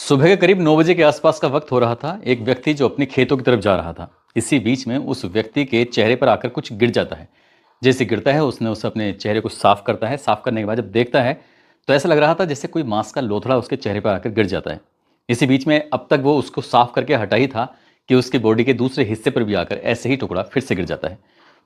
सुबह के करीब 9 बजे के आसपास का वक्त हो रहा था। एक व्यक्ति जो अपने खेतों की तरफ जा रहा था, इसी बीच में उस व्यक्ति के चेहरे पर आकर कुछ गिर जाता है। जैसे गिरता है, उसने उस अपने चेहरे को साफ करता है। साफ करने के बाद जब देखता है तो ऐसा लग रहा था जैसे कोई मांस का लोथड़ा उसके चेहरे पर आकर गिर जाता है। इसी बीच में अब तक वो उसको साफ करके हटा ही था कि उसकी बॉडी के दूसरे हिस्से पर भी आकर ऐसे ही टुकड़ा फिर से गिर जाता है।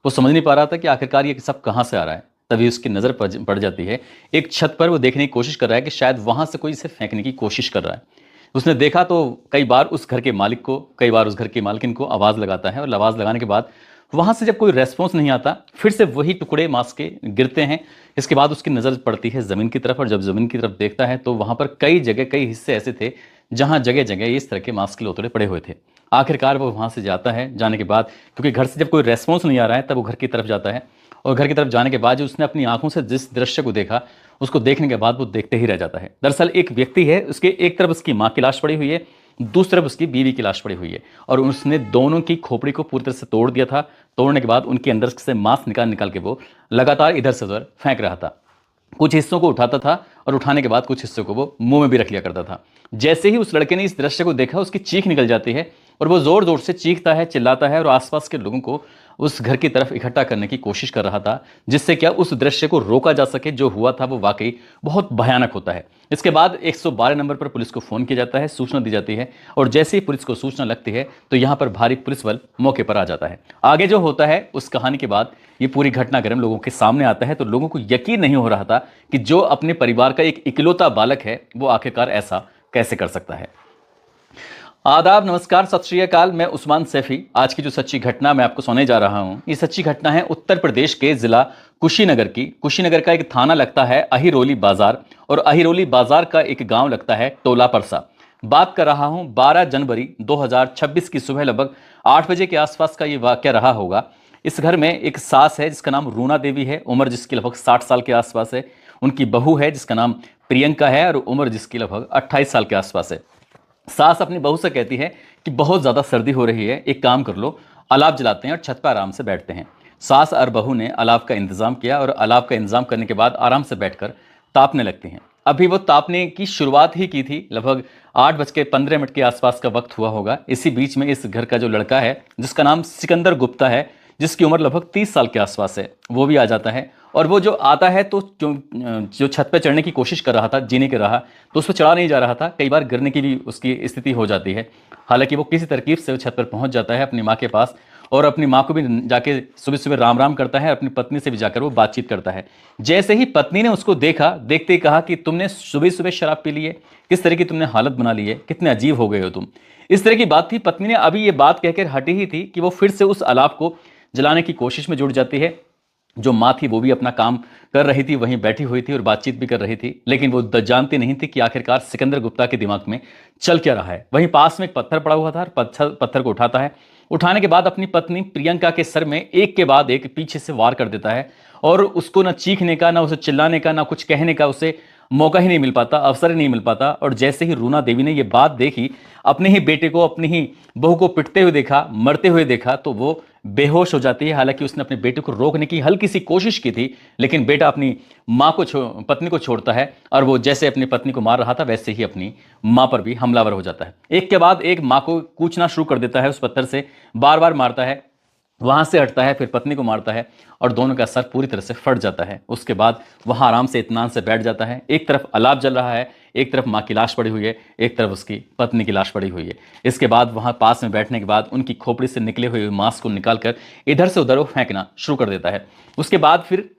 वो समझ नहीं पा रहा था कि आखिरकार ये सब कहाँ से आ रहा है। तभी उसकी नज़र पड़ जाती है एक छत पर। वो देखने की कोशिश कर रहा है कि शायद वहां से कोई इसे फेंकने की कोशिश कर रहा है। उसने देखा तो कई बार उस घर के मालिक को, कई बार उस घर की मालकिन को आवाज़ लगाता है, और आवाज़ लगाने के बाद वहाँ से जब कोई रेस्पॉन्स नहीं आता, फिर से वही टुकड़े मांस के गिरते हैं। इसके बाद उसकी नज़र पड़ती है ज़मीन की तरफ, और जब ज़मीन की तरफ देखता है तो वहाँ पर कई जगह, कई हिस्से ऐसे थे जहाँ जगह जगह इस तरह के मांस के लोथड़े पड़े हुए थे। आखिरकार वो वहाँ से जाता है। जाने के बाद क्योंकि घर से जब कोई रेस्पॉन्स नहीं आ रहा है, तब वो घर की तरफ जाता है। और घर की तरफ जाने के बाद जो उसने अपनी आंखों से जिस दृश्य को देखा, उसको देखने के बाद वो देखते ही रह जाता है। दरअसल एक व्यक्ति है, उसके एक तरफ उसकी माँ की लाश पड़ी हुई है, दूसरी तरफ उसकी बीवी की लाश पड़ी हुई है, और उसने दोनों की खोपड़ी को पूरी तरह से तोड़ दिया था। तोड़ने के बाद उनके अंदर से मांस निकाल निकाल के वो लगातार इधर से उधर फेंक रहा था। कुछ हिस्सों को उठाता था, और उठाने के बाद कुछ हिस्सों को वो मुंह में भी रख लिया करता था। जैसे ही उस लड़के ने इस दृश्य को देखा, उसकी चीख निकल जाती है, और वो जोर जोर से चीखता है, चिल्लाता है, और आसपास के लोगों को उस घर की तरफ इकट्ठा करने की कोशिश कर रहा था, जिससे क्या उस दृश्य को रोका जा सके। जो हुआ था वो वाकई बहुत भयानक होता है। इसके बाद 112 नंबर पर पुलिस को फोन किया जाता है, सूचना दी जाती है, और जैसे ही पुलिस को सूचना लगती है तो यहाँ पर भारी पुलिस बल मौके पर आ जाता है। आगे जो होता है उस कहानी के बाद ये पूरी घटनाक्रम लोगों के सामने आता है, तो लोगों को यकीन नहीं हो रहा था कि जो अपने परिवार का एक इकलौता बालक है, वो आखिरकार ऐसा कैसे कर सकता है। आदाब, नमस्कार, सत श्री अकाल। मैं उस्मान सैफी। आज की जो सच्ची घटना मैं आपको सुनाने जा रहा हूं, ये सच्ची घटना है उत्तर प्रदेश के जिला कुशीनगर की। कुशीनगर का एक थाना लगता है अहिरोली बाजार, और अहिरोली बाजार का एक गांव लगता है टोला परसा। बात कर रहा हूं 12 जनवरी 2026 की सुबह लगभग 8 बजे के आसपास का ये वाकया रहा होगा। इस घर में एक सास है जिसका नाम रूना देवी है, उम्र जिसकी लगभग 60 साल के आसपास है। उनकी बहू है जिसका नाम प्रियंका है, और उम्र जिसकी लगभग 28 साल के आसपास है। सास अपनी बहू से कहती है कि बहुत ज़्यादा सर्दी हो रही है, एक काम कर लो, अलाव जलाते हैं और छत पर आराम से बैठते हैं। सास और बहू ने अलाव का इंतज़ाम किया, और अलाव का इंतज़ाम करने के बाद आराम से बैठकर तापने लगती हैं। अभी वो तापने की शुरुआत ही की थी, लगभग 8:15 के आसपास का वक्त हुआ होगा। इसी बीच में इस घर का जो लड़का है, जिसका नाम सिकंदर गुप्ता है, जिसकी उम्र लगभग 30 साल के आसपास है, वो भी आ जाता है। और वो जो आता है तो जो छत पे चढ़ने की कोशिश कर रहा था, जीने के रहा, तो उस पर चढ़ा नहीं जा रहा था। कई बार गिरने की भी उसकी स्थिति हो जाती है। हालांकि वो किसी तरकीब से छत पर पहुंच जाता है अपनी माँ के पास, और अपनी माँ को भी जाके सुबह सुबह राम राम करता है। अपनी पत्नी से भी जाकर वो बातचीत करता है। जैसे ही पत्नी ने उसको देखा, देखते ही कहा कि तुमने सुबह सुबह शराब पी ली है, किस तरह की तुमने हालत बना ली है, कितने अजीब हो गए हो तुम। इस तरह की बात थी। पत्नी ने अभी ये बात कहकर हटी ही थी कि वो फिर से उस अलाव को जलाने की कोशिश में जुट जाती है। जो माँ थी वो भी अपना काम कर रही थी, वहीं बैठी हुई थी और बातचीत भी कर रही थी, लेकिन वो जानती नहीं थी कि आखिरकार सिकंदर गुप्ता के दिमाग में चल क्या रहा है। वहीं पास में एक पत्थर पड़ा हुआ था, पत्थर को उठाता है। उठाने के बाद अपनी पत्नी प्रियंका के सर में एक के बाद एक पीछे से वार कर देता है, और उसको ना चीखने का, ना उसे चिल्लाने का, ना कुछ कहने का उसे मौका ही नहीं मिल पाता, अवसर ही नहीं मिल पाता। और जैसे ही रूना देवी ने ये बात देखी, अपने ही बेटे को, अपनी ही बहू को पिटते हुए देखा, मरते हुए देखा, तो वो बेहोश हो जाती है। हालांकि उसने अपने बेटे को रोकने की हल्की सी कोशिश की थी, लेकिन बेटा अपनी माँ को पत्नी को छोड़ता है, और वो जैसे अपनी पत्नी को मार रहा था वैसे ही अपनी माँ पर भी हमलावर हो जाता है। एक के बाद एक माँ को कूचना शुरू कर देता है, उस पत्थर से बार बार मारता है, वहां से हटता है, फिर पत्नी को मारता है, और दोनों का सर पूरी तरह से फट जाता है। उसके बाद वहां आराम से इत्मीनान से बैठ जाता है। एक तरफ अलाव जल रहा है, एक तरफ माँ की लाश पड़ी हुई है, एक तरफ उसकी पत्नी की लाश पड़ी हुई है। इसके बाद वहां पास में बैठने के बाद उनकी खोपड़ी से निकले हुए मांस को निकालकर इधर से उधर वो फेंकना शुरू कर देता है। उसके बाद फिर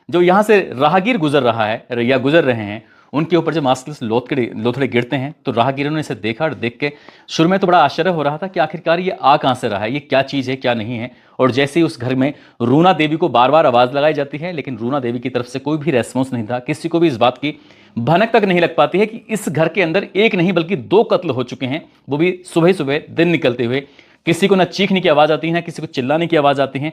जो यहाँ से राहगीर गुजर रहा है या गुजर रहे हैं, उनके ऊपर जब मांस के लोथड़े गिरते हैं, तो राहगीरों ने इसे देखा, और देख के शुरू में तो बड़ा आश्चर्य हो रहा था कि आखिरकार ये आ कहाँ से रहा है, ये क्या चीज़ है, क्या नहीं है। और जैसे ही उस घर में रूना देवी को बार बार आवाज़ लगाई जाती है, लेकिन रूना देवी की तरफ से कोई भी रेस्पॉन्स नहीं था। किसी को भी इस बात की भनक तक नहीं लग पाती है कि इस घर के अंदर एक नहीं बल्कि 2 कत्ल हो चुके हैं, वो भी सुबह सुबह दिन निकलते हुए। किसी को ना चीखने की आवाज़ आती है, ना किसी को चिल्लाने की आवाज़ आती है।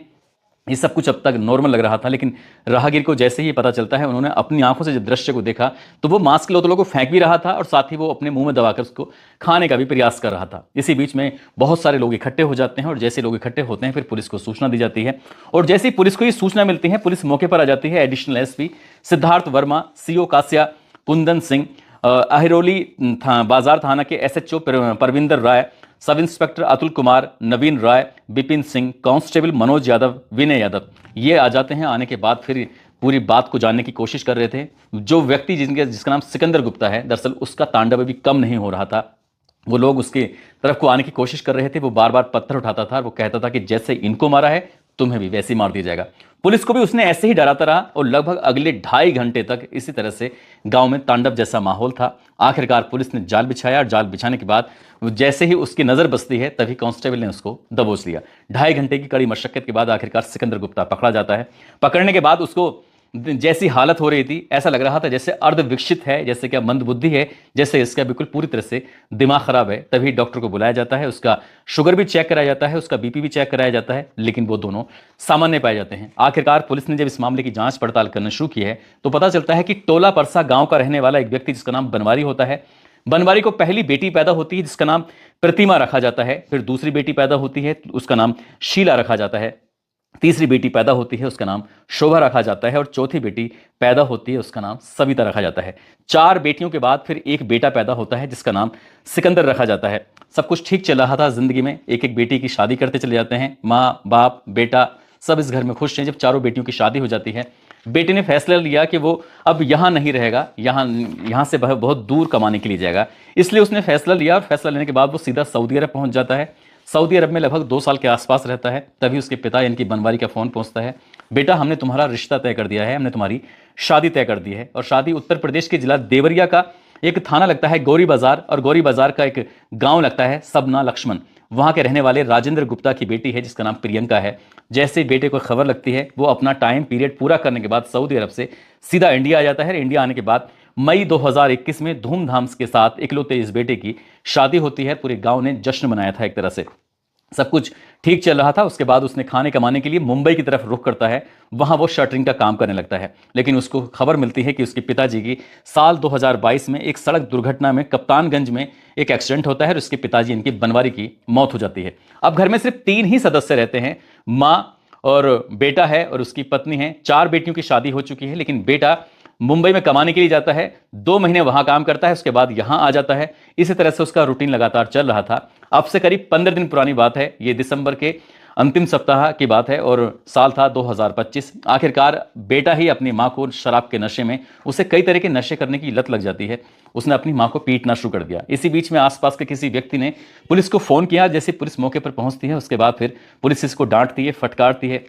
ये सब कुछ अब तक नॉर्मल लग रहा था, लेकिन राहगीर को जैसे ही पता चलता है, उन्होंने अपनी आंखों से जब दृश्य को देखा, तो वो मांस के लोथड़ों को फेंक भी रहा था, और साथ ही वो अपने मुंह में दबाकर उसको खाने का भी प्रयास कर रहा था। इसी बीच में बहुत सारे लोग इकट्ठे हो जाते हैं, और जैसे लोग इकट्ठे होते हैं फिर पुलिस को सूचना दी जाती है। और जैसे ही पुलिस को ये सूचना मिलती है, पुलिस मौके पर आ जाती है। Additional SP Siddharth Verma, CO Kasia, Kundan Singh, Ahiroli Bazar थाना के SHO Parvinder Rai, sub inspector Atul Kumar, Naveen Rai, Bipin Singh, constable Manoj Yadav, Vinay Yadav, ये आ जाते हैं। आने के बाद फिर पूरी बात को जानने की कोशिश कर रहे थे। जो व्यक्ति जिसका नाम सिकंदर गुप्ता है, दरअसल उसका तांडव अभी कम नहीं हो रहा था। वो लोग उसके तरफ को आने की कोशिश कर रहे थे। वो बार बार पत्थर उठाता था। वो कहता था कि जैसे इनको मारा है तुम्हें भी वैसे ही मार दिया जाएगा। पुलिस को भी उसने ऐसे ही डराता रहा और लगभग अगले 2.5 घंटे तक इसी तरह से गांव में तांडव जैसा माहौल था। आखिरकार पुलिस ने जाल बिछाया और जाल बिछाने के बाद जैसे ही उसकी नजर बसती है तभी कांस्टेबल ने उसको दबोच लिया। 2.5 घंटे की कड़ी मशक्कत के बाद आखिरकार सिकंदर गुप्ता पकड़ा जाता है। पकड़ने के बाद उसको जैसी हालत हो रही थी, ऐसा लग रहा था जैसे अर्धविकसित है, जैसे क्या मंदबुद्धि है, जैसे इसका बिल्कुल पूरी तरह से दिमाग खराब है। तभी डॉक्टर को बुलाया जाता है, उसका शुगर भी चेक कराया जाता है, उसका बीपी भी चेक कराया जाता है, लेकिन वो दोनों सामान्य पाए जाते हैं। आखिरकार पुलिस ने जब इस मामले की जांच पड़ताल करना शुरू की है तो पता चलता है कि टोला परसा गांव का रहने वाला एक व्यक्ति जिसका नाम बनवारी होता है। बनवारी को पहली बेटी पैदा होती है जिसका नाम प्रतिमा रखा जाता है। फिर दूसरी बेटी पैदा होती है, उसका नाम शीला रखा जाता है। तीसरी बेटी पैदा होती है, उसका नाम शोभा रखा जाता है। और चौथी बेटी पैदा होती है, उसका नाम सविता रखा जाता है। 4 बेटियों के बाद फिर एक बेटा पैदा होता है जिसका नाम सिकंदर रखा जाता है। सब कुछ ठीक चल रहा था जिंदगी में। एक एक बेटी की शादी करते चले जाते हैं। माँ बाप बेटा सब इस घर में खुश हैं। जब चारों बेटियों की शादी हो जाती है, बेटे ने फैसला लिया कि वो अब यहाँ नहीं रहेगा, यहाँ से बहुत दूर कमाने के लिए जाएगा। इसलिए उसने फैसला लिया और फैसला लेने के बाद वो सीधा सऊदी अरब पहुंच जाता है। सऊदी अरब में लगभग 2 साल के आसपास रहता है। तभी उसके पिता यानी कि बनवारी का फोन पहुंचता है, बेटा हमने तुम्हारा रिश्ता तय कर दिया है, हमने तुम्हारी शादी तय कर दी है। और शादी उत्तर प्रदेश के जिला देवरिया का एक थाना लगता है गौरी बाजार, और गौरी बाजार का एक गांव लगता है सबना लक्ष्मण। वहां के रहने वाले राजेंद्र गुप्ता की बेटी है जिसका नाम प्रियंका है। जैसे बेटे को खबर लगती है, वो अपना टाइम पीरियड पूरा करने के बाद सऊदी अरब से सीधा इंडिया आ जाता है। इंडिया आने के बाद मई 2021 में धूमधाम के साथ इकलौते इस बेटे की शादी होती है। पूरे गांव ने जश्न मनाया था। एक तरह से सब कुछ ठीक चल रहा था। उसके बाद उसने खाने कमाने के लिए मुंबई की तरफ रुख करता है। वहां वो शटरिंग का काम करने लगता है। लेकिन उसको खबर मिलती है कि उसके पिताजी की साल 2022 में एक सड़क दुर्घटना में कप्तानगंज में एक एक्सीडेंट होता है और उसके पिताजी इनकी बनवारी की मौत हो जाती है। अब घर में सिर्फ 3 ही सदस्य रहते हैं, माँ और बेटा है और उसकी पत्नी है। 4 बेटियों की शादी हो चुकी है, लेकिन बेटा मुंबई में कमाने के लिए जाता है, 2 महीने वहां काम करता है, उसके बाद यहां आ जाता है। इसी तरह से उसका रूटीन लगातार चल रहा था। अब से करीब 15 दिन पुरानी बात है, ये दिसंबर के अंतिम सप्ताह की बात है और साल था 2025। आखिरकार बेटा ही अपनी मां को शराब के नशे में, उसे कई तरह के नशे करने की लत लग जाती है, उसने अपनी मां को पीटना शुरू कर दिया। इसी बीच में आसपास के किसी व्यक्ति ने पुलिस को फोन किया। जैसे पुलिस मौके पर पहुंचती है, उसके बाद फिर पुलिस इसको डांटती है, फटकारती है।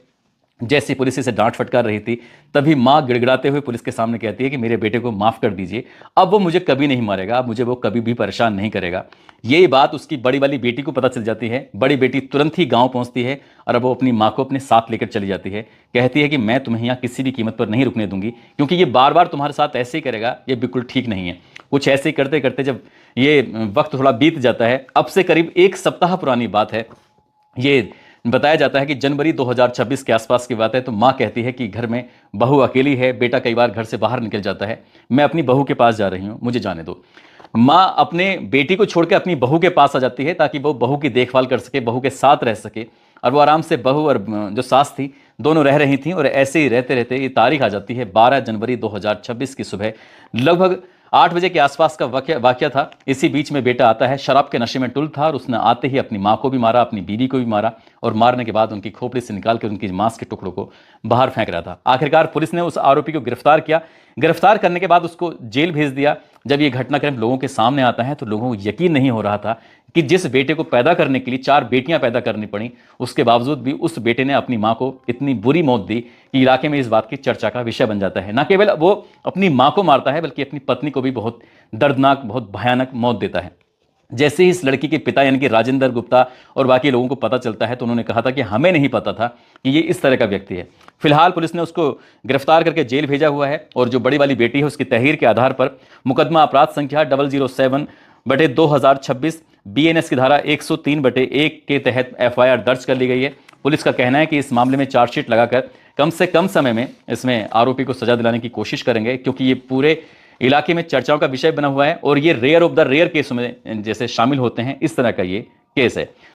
जैसी पुलिस इसे डांट फटकार रही थी, तभी मां गिड़गिड़ाते हुए पुलिस के सामने कहती है कि मेरे बेटे को माफ कर दीजिए, अब वो मुझे कभी नहीं मारेगा, अब मुझे वो कभी भी परेशान नहीं करेगा। यही बात उसकी बड़ी वाली बेटी को पता चल जाती है। बड़ी बेटी तुरंत ही गांव पहुंचती है और अब वो अपनी मां को अपने साथ लेकर चली जाती है। कहती है कि मैं तुम्हें यहाँ किसी भी कीमत पर नहीं रुकने दूंगी, क्योंकि ये बार बार तुम्हारे साथ ऐसे ही करेगा, ये बिल्कुल ठीक नहीं है। कुछ ऐसे ही करते करते जब ये वक्त थोड़ा बीत जाता है, अब से करीब 1 सप्ताह पुरानी बात है, ये बताया जाता है कि जनवरी 2026 के आसपास की बात है। तो मां कहती है कि घर में बहू अकेली है, बेटा कई बार घर से बाहर निकल जाता है, मैं अपनी बहू के पास जा रही हूं, मुझे जाने दो। मां अपने बेटी को छोड़कर अपनी बहू के पास आ जाती है ताकि वो बहू की देखभाल कर सके, बहू के साथ रह सके। और वो आराम से बहू और जो सास थी दोनों रह रही थी। और ऐसे ही रहते रहते ये तारीख आ जाती है 12 जनवरी 2026 की सुबह। लगभग 8 बजे के आसपास का वाकया था। इसी बीच में बेटा आता है, शराब के नशे में टुल था और उसने आते ही अपनी मां को भी मारा, अपनी बीवी को भी मारा और मारने के बाद उनकी खोपड़ी से निकाल कर उनकी मांस के टुकड़ों को बाहर फेंक रहा था। आखिरकार पुलिस ने उस आरोपी को गिरफ्तार किया। गिरफ्तार करने के बाद उसको जेल भेज दिया। जब ये घटनाक्रम लोगों के सामने आता है तो लोगों को यकीन नहीं हो रहा था कि जिस बेटे को पैदा करने के लिए 4 बेटियां पैदा करनी पड़ी, उसके बावजूद भी उस बेटे ने अपनी मां को इतनी बुरी मौत दी कि इलाके में इस बात की चर्चा का विषय बन जाता है। न केवल वो अपनी मां को मारता है, बल्कि अपनी पत्नी को भी बहुत दर्दनाक, बहुत भयानक मौत देता है। जैसे ही इस लड़की के पिता यानी कि राजेंद्र गुप्ता और बाकी लोगों को पता चलता है तो उन्होंने कहा था कि हमें नहीं पता था कि ये इस तरह का व्यक्ति है। फिलहाल पुलिस ने उसको गिरफ्तार करके जेल भेजा हुआ है और जो बड़ी वाली बेटी है उसकी तहरीर के आधार पर मुकदमा अपराध संख्या 007/2026 BNS की धारा 103/1 के तहत FIR दर्ज कर ली गई है। पुलिस का कहना है कि इस मामले में चार्जशीट लगाकर कम से कम समय में इसमें आरोपी को सजा दिलाने की कोशिश करेंगे, क्योंकि ये पूरे इलाके में चर्चाओं का विषय बना हुआ है और ये rare of the rare case में जैसे शामिल होते हैं, इस तरह का ये केस है।